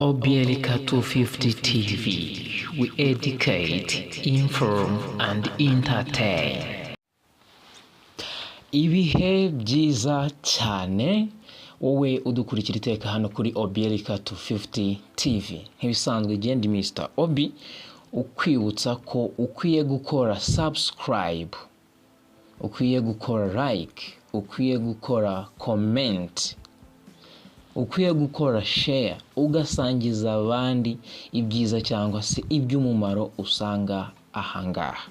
Obielika 250 TV, we educate, inform and entertain. Ibihe byiza cyane wowe udukurikira iteka hano kuri Obielika 250 TV. Nk'ibisanzwe genda Mr. Obi ukwibutsa ko ukwiye gukora subscribe, ukwiye gukora like, ukwiye gukora comment, ukwiye gukora share, ugasangiza abandi ibyiza cyangwa se iby'umumaro usanga ahangaha.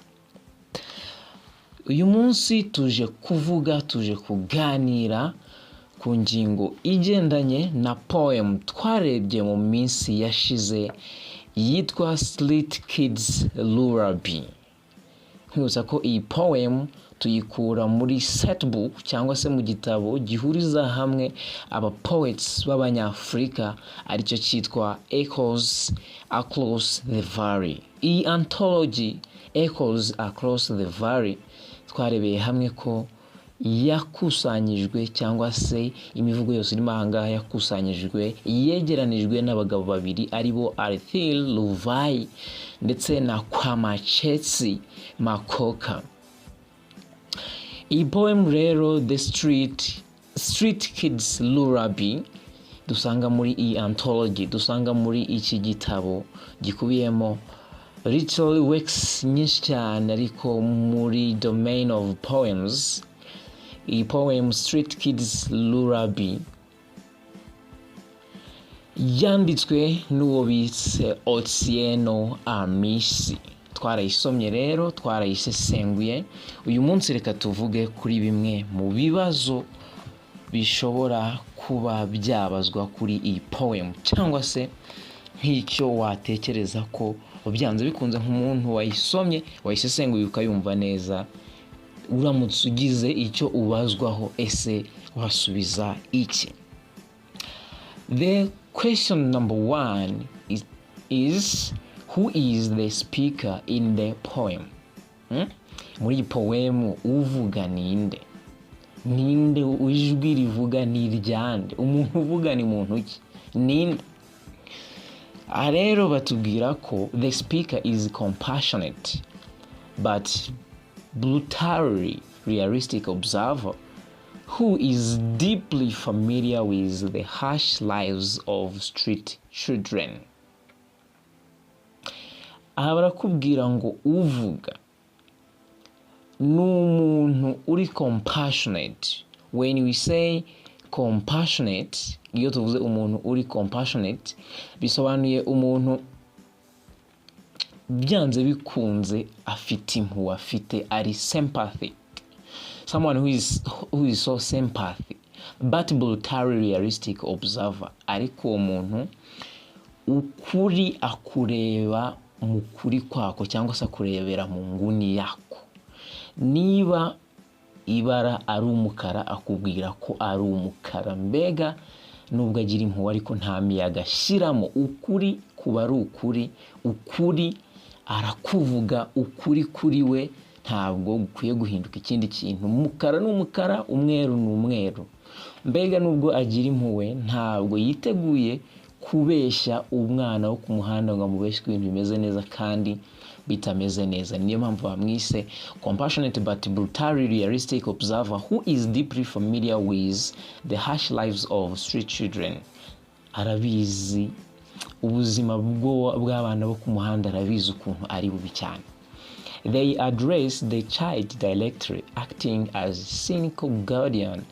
Uyu munsi tuje kuganira ku ngingo igendanye na poem twarebye mu minsi yashize yitwa Street Kids Lullaby. Nkibutsa ko iyi poem tuyikura muri setbook cyangwa se mu gitabo gihuriza hamwe aba poets b'abanyafrika aricyo cyitwa Echoes Across the Valley. Iyi anthology Echoes Across the Valley twarebeye hamwe ko yakusanyijwe cyangwa se imivugo yose irimo ahangaha yakusanyijwe yegeranijwe n'abagabo babiri aribo Arthur Lullaby ndetse na Kwamachetsi Makoka. Iyi poem rero The Street Kids Lullaby dusanga muri iyi anthology, dusanga muri iki gitabo gikubiyemo literary works nyinshi cyane ariko muri domain of poems. Iyi poem Street Kids Lullaby yanditswe n'uwo bitse Otieno Amisi. Twarayisomye rero, twarayisesenguye. Uyu munsi reka tuvuge kuri bimwe mu bibazo bishobora kuba byabazwa kuri iyi poem cyangwa se nk'icyo watekereza ko byanze bikunze nk'umuntu wayisomye wayisesenguye ukayumva neza, uramutse ugize icyo ubazwaho ese wasubiza iki? The question number 1 is who is the speaker in the poem? Muri iyi poem uvuga ninde? Ninde ijwi rivuga ni iryande? Umuntu uvuga ni muntu ki? Ninde? Rero batubwira ko the speaker is compassionate but brutally realistic observer who is deeply familiar with the harsh lives of street children. Aha barakubwira ngo uvuga n'umuntu uri compassionate. When we say compassionate, iyo tuvuze umuntu uri compassionate bisobanuye umuntu byanze bikunze afite impuhwe, afite ari sympathy, someone who is so sympathy but brutally realistic observer. Ariko uwo muntu ukuri akureba mu kuri kwako cyangwa se akurebera mu nguni yako. Niba ibara ari umukara akubwira ko ari umukara, mbega nubwo agira impuhwe ariko nta miyaga ashyiramo. Ukuri kuba ari ukuri, ukuri arakuvuga ukuri kuri we, ntabwo gukwiye guhinduka ikindi kintu. Umukara ni umukara, umweru ni umweru. Mbega nubwo agira impuhwe ntabwo yiteguye kubeshya umwana wo ku muhanda ngo amubeshye ibintu bimeze neza kandi bitameze neza. Niyo mpamvu bamwise compassionate but brutally realistic observer who is deeply familiar with the harsh lives of street children. Arabizi ubuzima bw'abana bo ku muhanda, arabizi ukuntu ari bubi cyane. They address the child directly, acting as cynical guardian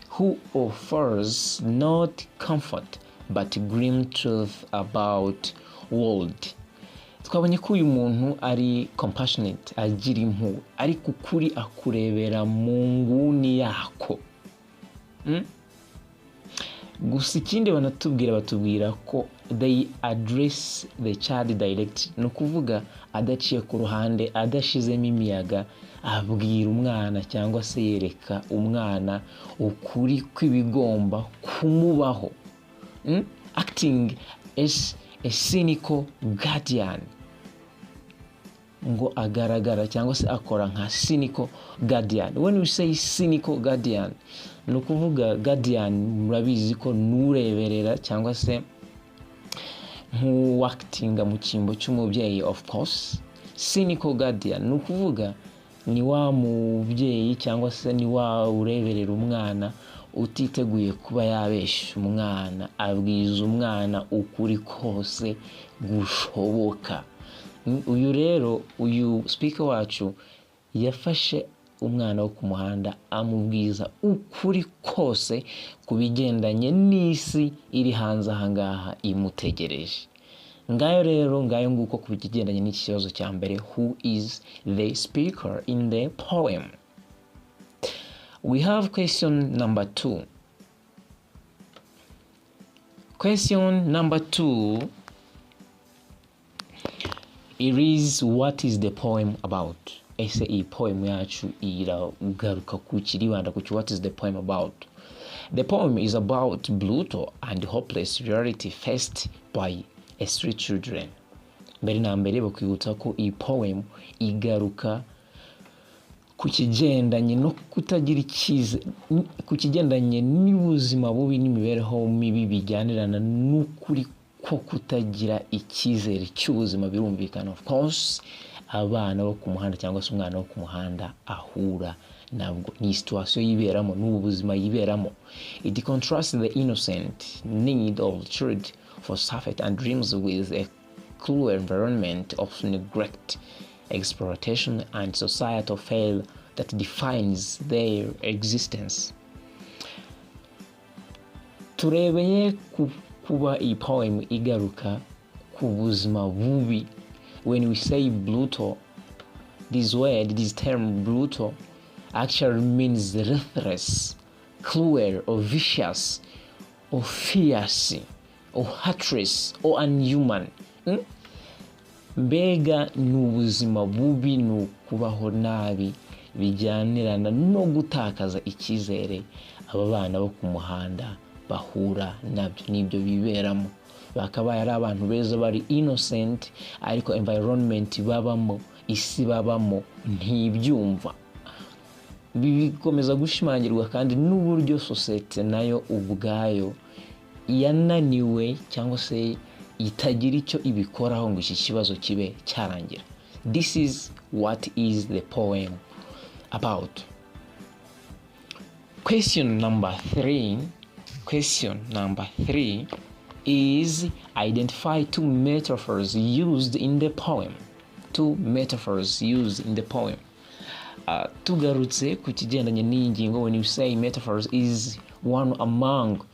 who offers not comfort but grim truth about world. Twabonye ko uyu muntu ari compassionate, agira impuhwe ariko ukuri akurebera mu nguni yako. Gusa ikindi batubwira ko they address the child direct, no kuvuga adaciye ku ruhande, adashizemo imiyaga, abwira umwana cyangwa se yereka umwana ukuri kw'ibigomba kumubaho. Acting as a cynical guardian, ngo agaragara cyangwa se akora nka cynical guardian. When we say cynical guardian, no kuvuga guardian murabizi ko nureberera cyangwa se nk'uwactinga mu cyimbo cy'umubyeyi. Of course cynical guardian ni ukuvuga ni wa mubyeyi cyangwa se ni wa ureberera umwana utiteguye kuba yabesha umwana, abwiza umwana ukuri kose gushoboka. Uyu rero uyu speaker wacu yafashe umwana wo ku muhanda amubwiza ukuri kose kubigendanye n'isi iri hanze ahangaha imutegereje. Ngayo nguko kubigendanye n'iki kibazo cya mbere, who is the speaker in the poem. We have question number 2. Question number 2, it is, what is the poem about? Ese iyi poem yacu iragaruka ku kiribanda ku what is the poem about? The poem is about brutal and hopeless reality faced by street children. Mbere na mbere bakwibutsa ko iyi poem igaruka ku kigendanye no kutagira ikize, ku kigendanye n'ubuzima bubi n'imibereho mibi bijyanirana n'ukuri ko kutagira icyizere cy'ubuzima. Birumvikana of course abana bo ku muhanda cyangwa se umwana wo ku muhanda ahura nabwo, ni situation yiberamo n'ubuzima yiberamo. It contrasts the innocent need of children for safety and dreams with a cruel environment of neglect, exploitation and societal failure that defines their existence. Turebeye kuba iyi poem igaruka ku buzima bubi. When we say brutal, this term brutal actually means ruthless, cruel or vicious or fierce or heartless or unhuman. Mbega ni ubuzima bubi, ni ukubaho nabi bijyanirana no gutakaza icyizere aba bana bo ku muhanda bahura nabyo, nibyo biberamo. Bakabaye ari abantu beza bari innocent, ariko environment babamo, isi babamo ntibyumva. Bikomeza gushimangirwa kandi n'uburyo society nayo ubwayo yananiwe cyangwa se itagira icyo ibikoraho ngo iki kibazo kibe cyarangira. This is what is the poem about. Question number 3 is, identify two metaphors used in the poem. Tugarutse ku kigendanye n'iyi ngingo, when you say metaphors is one among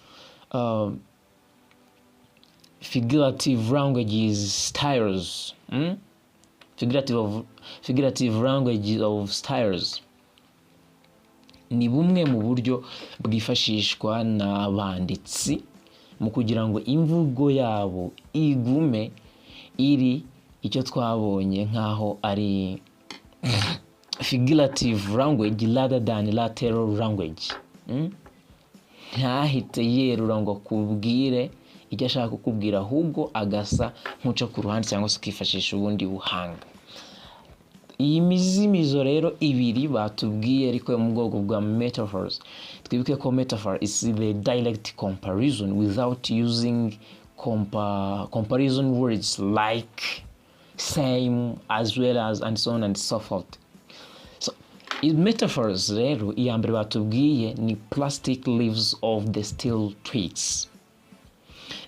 figurative languages styles. Figurative language of styles ni bumwe mu buryo bwifashishwa n'abanditsi mu kugira ngo imvugo yabo igume iri icyo twabonye nkaho ari figurative language rather than literal language. Ntahite yerura ngo kubwire icyo ashaka kukubwira, ahubwo agasa nk'uca ku ruhande cyangwa se kwifashisha ubundi buhanga. Iyi mizimizo rero ibiri batubwiye ariko yo mu bwoko bwa metaphors. Twibuke ko metaphor is the direct comparison without using comparison words like same, as well as, and so on and so forth. So metaphors rero iya mbere batubwiye ni plastic leaves of the steel twigs.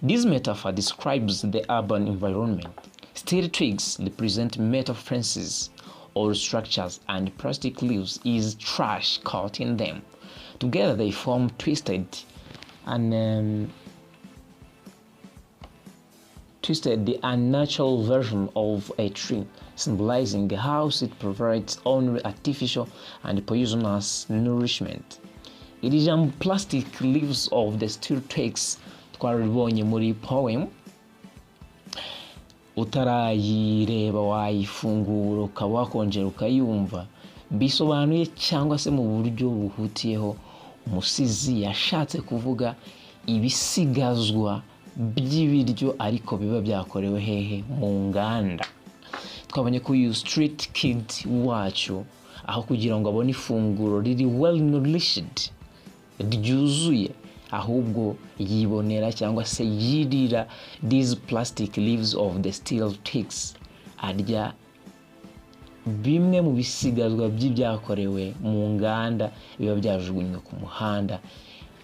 This metaphor describes the urban environment. Steel twigs represent metal fences or structures, and plastic leaves is trash caught in them. Together they form twisted the unnatural version of a tree, symbolizing how it provides only artificial and poisonous nourishment. It is plastic leaves of the steel twigs twaribonye muri poem. Utarayireba wayifungura ukaba wakongera ukayumva, bisobanuye cyangwa se mu buryo buhutiyeho umusizi yashatse kuvuga ibisigazwa by'ibiryo ariko biba byakorewe hehe mu nganda. Twabonye ko uyu street kid wacu aho kugira ngo abone ifunguro riri well nourished ryuzuye, ahubwo yibonera cyangwa se yirira these plastic leaves of the steel twigs, arya bimwe mu bisigazwa by'ibyakorewe mu nganda biba byajugunywe ku muhanda,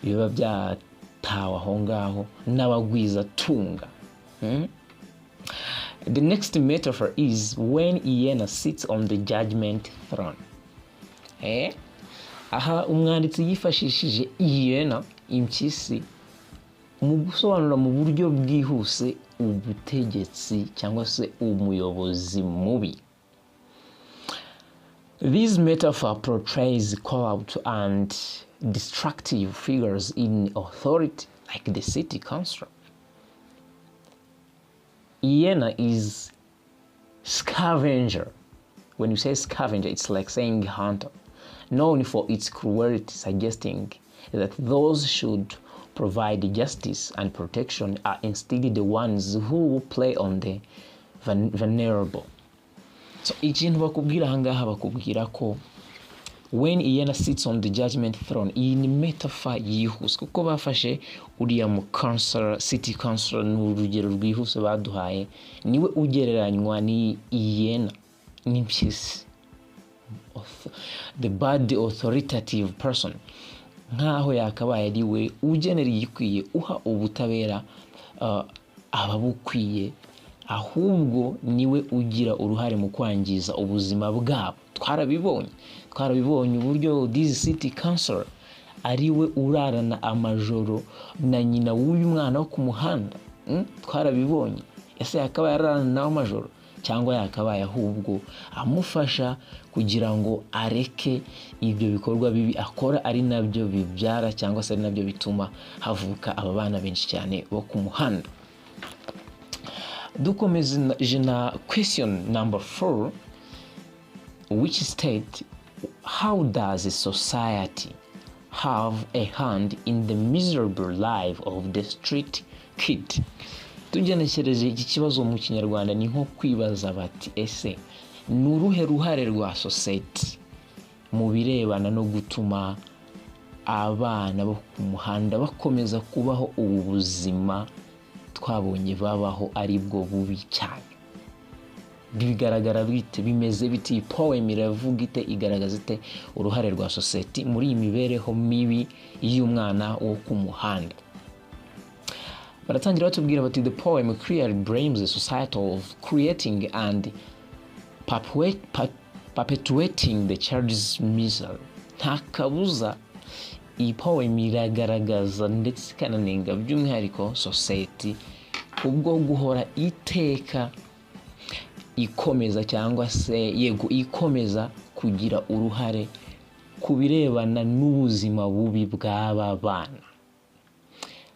biba byatawe aho ngaho n'abagwiza tunga. The next metaphor is when hyena sits on the judgment throne. Aha umwanditsi yifashishije hyena, impyisi, mu gusobanura mu buryo bwihuse ubutegetsi cyangwa se umuyobozi mubi. This metaphor portrays corrupt and destructive figures in authority, like the city council. Hyena is scavenger. When you say scavenger, it's like saying hunter, known for its cruelty, suggesting that those should provide justice and protection are instead the ones who play on the vulnerable. So ikintu bakubwira ahangaha bakubwira ko when hyena sits on the judgment throne, iyi ni metaphor yihuse kuko bafashe uriya mu city council n'urugero rwihuse baduhaye, niwe ugereranywa ni hyena n'impyisi, the bad authoritative person, nkaho yakabaye ari we ugenera igikwiye, uha ubutabera ababukwiye, ahubwo niwe ugira uruhare mu kwangiza ubuzima bwabo. Twarabibonye uburyo this city council ari we urarana amajoro na nyina w'uyu mwana wo ku muhanda. Twarabibonye. Ese yakabaye ararana nawe amajoro cyangwa yakabaye ahubwo amufasha kugira ngo areke ibyo bikorwa bibi akora, ari nabyo bibyara cyangwa se ari nabyo bituma havuka aba bana benshi cyane bo ku muhanda. Dukomeze na question number 4, which state, how does a society have a hand in the miserable life of the street kid? Tugenekereje iki kibazo mu Kinyarwanda ni nko kwibaza bati ese ni uruhe ruhare rwa society mu birebana no gutuma abana bo ku muhanda bakomeza kubaho ubu buzima twabonye babaho ari bwo bubi cyane. Bigaragara bite, bimeze biti, poem iravuga ite, igaragaza ite uruhare rwa society muri iyi mibereho mibi y'umwana wo ku muhanda. Baratangira batubwira bati the poem clearly blames the society of creating and perpetuating the child's misery. Nta kabuza iyi poem iragaragaza ndetse ikananenga by'umwihariko society ubwo guhora iteka ikomeza cyangwa se ikomeza kugira uruhare ku birebana n'ubuzima bubi bw'aba bana.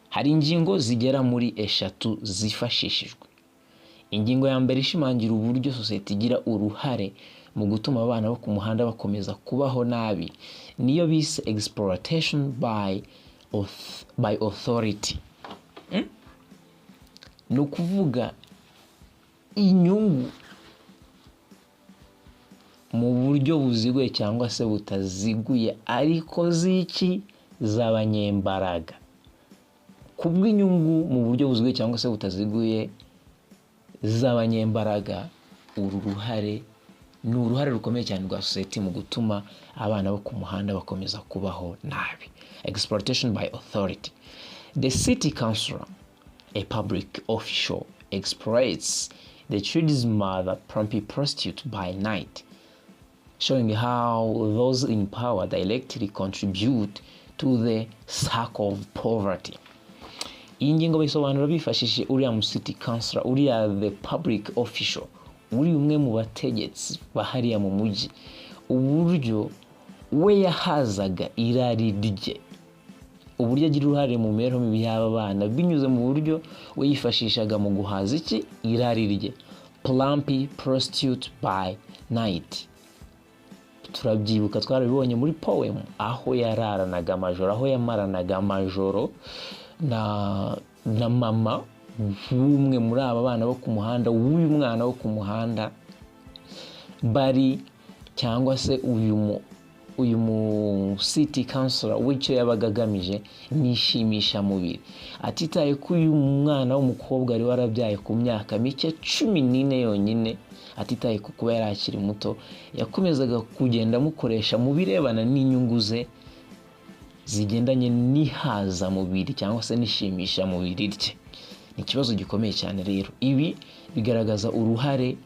Hari ingingo zigera muri 3 zifashishijwe. Ingingo ya mbere ishimangira uburyo society igira uruhare mu gutuma abana bo ku muhanda bakomeza kubaho nabi, niyo bise exploitation by authority. No kuvuga inyungu mu buryo buziguye cyangwa se butaziguye ariko ziki z'abanyembaraga. Kubw'inyungu mu buryo buziguye cyangwa se butaziguye z'abanyembaraga, uruhare ni uruhare rukomeye cyane rwa society mu gutuma abana bo ku muhanda bakomeza kubaho nabi. Exploitation by authority. The city councilor, a public official, exploits the child's mother, prostitute by night, showing how those in power directly contribute to the circle of poverty. Iyi ngingo bisobanura bifashishije uriya mu city councilor, uriya the public official, uri umwe mu bategetsi bahariya mu mujyi, uburyo we yahazaga irari rye, uburyo agira uruhare mu mibereho mibi y'aba bana binyuze mu buryo we yifashishaga mu guhaza iki irari rye. Plumpy prostitute by night. Turabyibuka, twarabibonye muri poem aho yararanaga amajoro, aho yamaranaga amajoro na mama umwe muri aba bana bo ku muhanda, uyu mwana wo ku muhanda bari cyangwa se uyu uyu mu city councilor w'icyo yabaga agamije nishimisha mubiri, atitaye ko uyu mwana w'umukobwa ari warabyaye ku myaka mike 14 yonyine, atitaye ku kuba yari akiri muto, yakomezaga kugenda mukoresha mu birebana n'inyungu ze zigendanye n'ihaza mubiri cyangwa se nishimisha mubiri rye. Ni ikibazo gikomeye cyane rero. Ibi bigaragaza uruhare,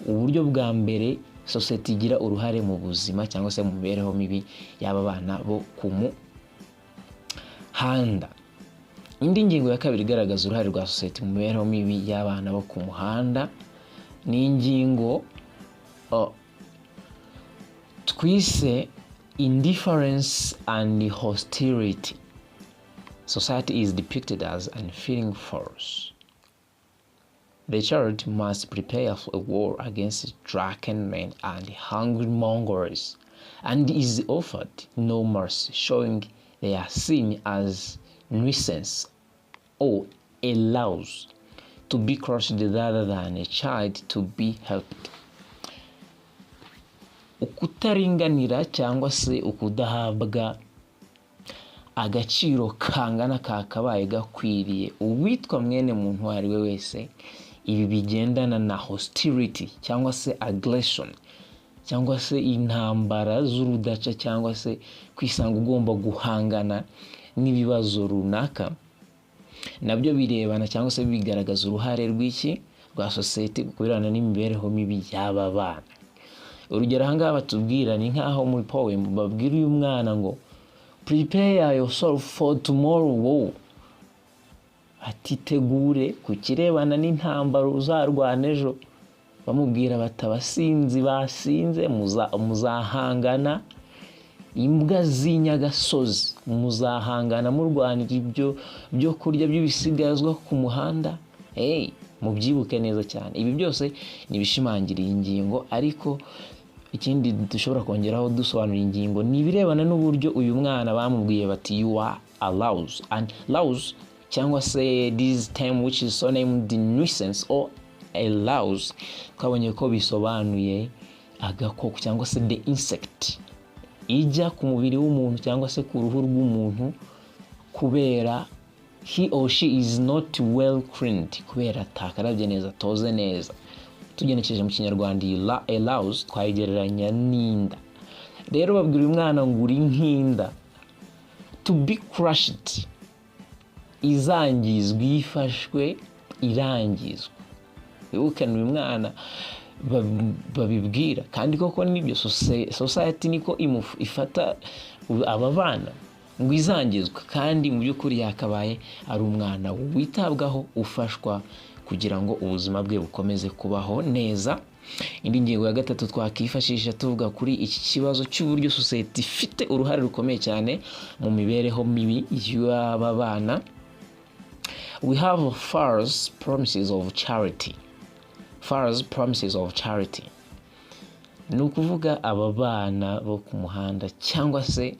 uburyo bwa mbere sosiyete igira uruhare mu buzima cyangwa se mu mibereho mibi y'aba bana bo ku muhanda. Indi ngingo ya kabiri igaragaza uruhare rwa sosiyete mu mibereho mibi y'abana bo ku muhanda ni ingingo twise indifference and hostility. Society is depicted as an unfeeling force. The child must prepare for a war against drunken men and hungry mongers, and is offered no mercy, showing they are seen as nuisance or a louse to be crushed rather than a child to be helped. Ukutaringanira cyangwa se ukudahabwa agaciro kangana kakabaye gakwiriye uwitwa mwene muntu ari we wese, ibi bigendana na hostility cyangwa se aggression cyangwa se intambara z'urudaca cyangwa se kwisanga ugomba guhangana n'ibibazo runaka, nabyo birebana cyangwa se bigaragaza uruhare rw'iki rwa sosiyete kubirana n'imibereho mibi y'aba bana. Urugero ahangaha batubwira ni nkaho muri poem babwira uyu mwana ngo prepare yourself for tomorrow, atitegure ku kirebana n'intambara uzarwana ejo. Bamubwira batabasinzi basinze muzahangana, imbwa z'inyagasozi muzahangana murwanira ibyo byo kurya by'ibisigazwa ku muhanda. Mubyibuke neza cyane. Ibi byose nibishimangira iyi ngingo, ariko ikindi dushobora kongeraho dusobanura ingingo ni birebana n'uburyo uyu mwana bamubwiye bati you are allows, and louse cyangwa se this term which is so named the nuisance or allows, twabonye ko bisobanuye agakoko cyangwa se the insect ijya ku mubiri w'umuntu cyangwa se ku ruhu rw'umuntu kubera he or she is not well cleaned, kubera atakarabye neza, toze neza. Tugenekereje mu kinyarwanda allows twayigereranya n'inda. Rero babwira uyu mwana ngo uri nk'inda, to be crushed, izangizwa, ifashwe, irangizwa. Wibuke uyu mwana babibwira, kandi koko nibyo society niko ifata aba bana ngo izangizwa, kandi mu by'ukuri yakabaye ari umwana witabwaho, ufashwa kugira ngo ubuzima bwe bukomeze kubaho neza. Indi ngingo ya gatatu twakifashisha tuvuga kuri iki kibazo cy'uburyo society ifite uruhare rukomeye cyane mu mibereho mibi y'aba bana. We have false promises of charity. False promises of charity ni ukuvuga aba bana bo ku muhanda, cyangwa se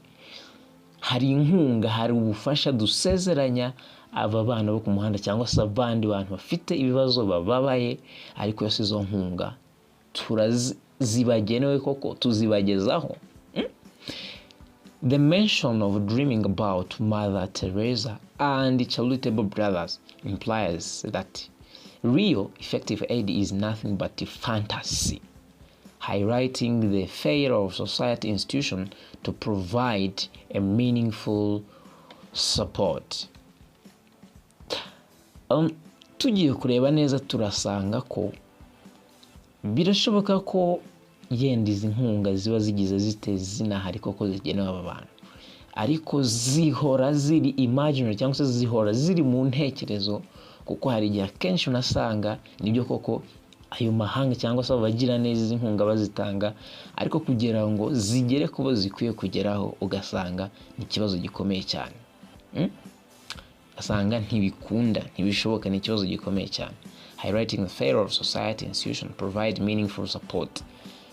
hari inkunga, hari ubufasha dusezeranya aba bana bo ku muhanda cyangwa se abandi bantu bafite ibibazo bababaye, ariko yose izo nkunga turazibagenewe koko tuzibagezaho. The mention of dreaming about Mother Teresa and charitable brothers implies that real effective aid is nothing but a fantasy, highlighting the failure of society institutions to provide a meaningful support. Tugiye kureba neza turasanga ko birashoboka ko yenda izi nkunga ziba zigize ziteze zinahari koko zigenewe aba bantu, ariko zihora ziri imaginary cyangwa se zihora ziri mu ntekerezo, kuko hari igihe akenshi unasanga nibyo koko ayo mahanga cyangwa se abagira neza izi nkunga bazitanga, ariko kugira ngo zigere kubo zikwiye kugeraho ugasanga ni ikibazo gikomeye cyane. Asanga ntibikunda, ntibishoboka, ni ikibazo gikomeye cyane. Highlighting the failure of society institution provide meaningful support.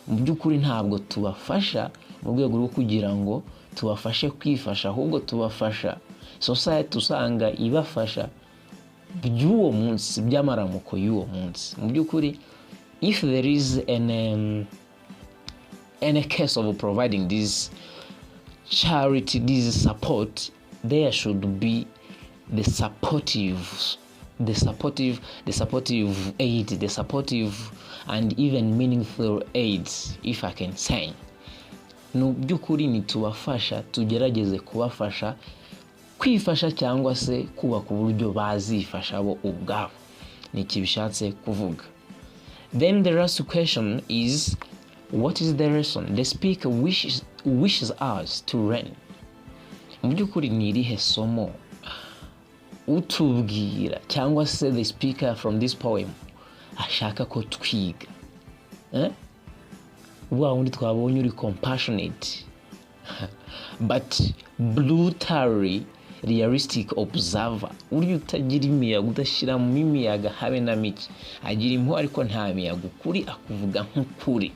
Mu by'ukuri ntabwo tubafasha mu rwego rwo kugira ngo tubafashe kwifasha, ahubwo tubafasha society usanga ibafasha by'uwo munsi, by'amaramuko y'uwo munsi. Mu by'ukuri if there is any case of providing this charity, this support, there should be the supportive aid, the supportive and even meaningful aids, if I can say. No byukuri nitubafasha, tugerageze kubafasha kwifasha cyangwa se kubaka uburyo bazifasha bo ubwabo. Niki bishatse kuvuga. Then the last question is, what is the lesson the speaker wishes us to learn? Mu byukuri ni irihe somo utubwira cyangwa se the speaker from this poem ashaka ko twiga? Wa wundi twabonye uri compassionate but brutally realistic observer, uri utagira imiyaga, udashira mu imiyaga habe na miki, agira impu ariko nta miyaga, ukuri akuvuga nk'ukuri.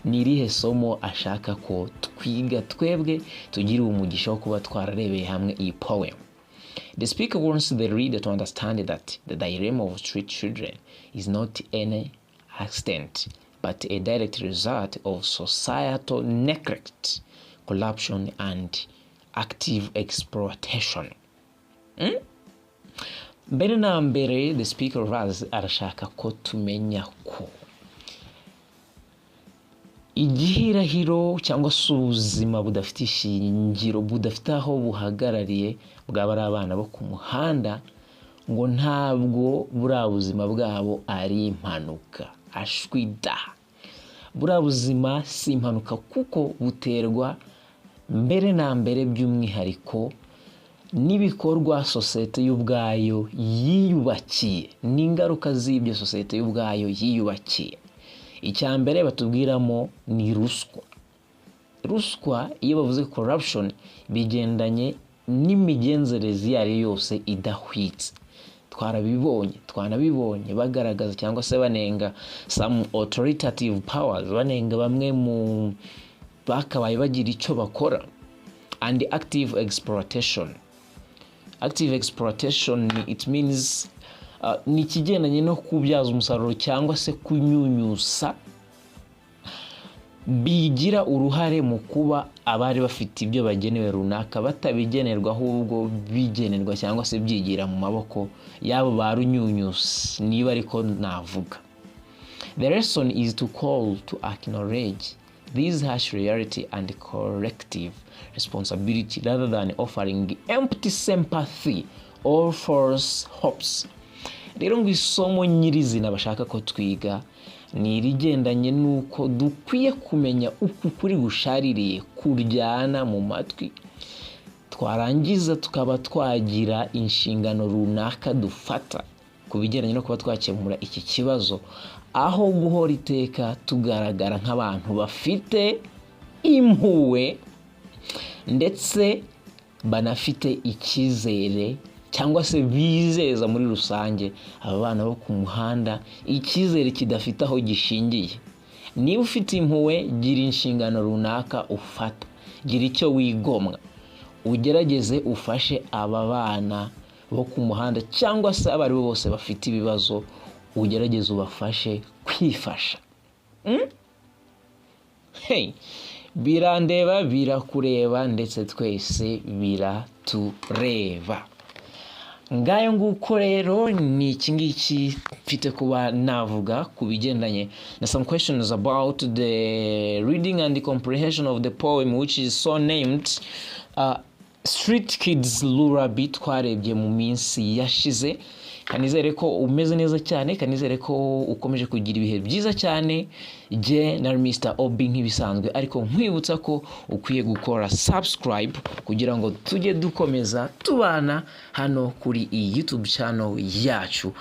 Ni irihe somo ashaka ko twiga twebwe tugira umugisha wo kuba twararebeye hamwe iyi poem? The speaker wants the reader to understand that the dilemma of street children is not any accident, but a direct result of societal neglect, corruption, and active exploitation. Mbere na mbere, the speaker arashaka ko tumenya ko igihirahiro cyangwa se ubuzima budafite ishingiro, budafite aho buhagarariye bwaba ari abana bo ku muhanda, ngo ntabwo buriya buzima bwabo ari impanuka. Ashwida, buriya buzima si impanuka kuko buterwa mbere na mbere by'umwihariko n'ibikorwa sosiyete y'ubwayo yiyubakiye, n'ingaruka z'ibyo sosiyete y'ubwayo yiyubakiye. Icya mbere batubwiramo ni ruswa. Ruswa, iyo bavuze corruption, bigendanye n'imigenzereze iyo ari yose idahwitse. Twanabibonye bagaragaza cyangwa se banenga some authoritative powers, banenga bamwe mu bakabaye bagira icyo bakora. And active exploitation. Active exploitation, it means ni ikigendanye no kubyaza umusaruro cyangwa se kunyunyusa, bigira uruhare mu kuba abari bafite ibyo bagenewe runaka batabigenerwa, ahubwo bigenerwa cyangwa se byigira mu maboko yabo barunyunyusa, niba ariko navuga. The lesson is to call to acknowledge this harsh reality and collective responsibility rather than offering empty sympathy or false hopes. Rero ngo isomo nyirizina bashaka ko twiga ni irigendanye nuko dukwiye kumenya uku kuri gushaririye kuryana mu matwi, twarangiza tukaba twagira inshingano runaka dufata ku bigendanye no kuba twakemura iki kibazo, aho guhora iteka tugaragara nk'abantu bafite impuhwe ndetse banafite icyizere cyangwa se bizeza muri rusange aba bana bo ku muhanda icyizere kidafite aho gishingiye. Niba ufite impuhwe, gira inshingano runaka ufata, gira icyo wigomwa, ugerageze ufashe aba bana bo ku muhanda cyangwa se abari bose bafite ibibazo, ugerageze ubafashe kwifasha. Birandeba, birakureba, ndetse twese biratureba. Ngayo nguko rero ni iki ngiki mfite kuba navuga ku bigendanye na some questions about the reading and the comprehension of the poem which is so named Street Kids Lullaby, twarebye mu minsi yashize. Kanizere ko umeze neza cyane, kanizere ko ukomeje kugira ibihe byiza cyane. Je na Mr. Obi nk'ibisanzwe, ariko nkwibutsa ko ukwiye gukora subscribe kugira ngo tujye dukomeza tubana hano kuri iyi YouTube channel yacu.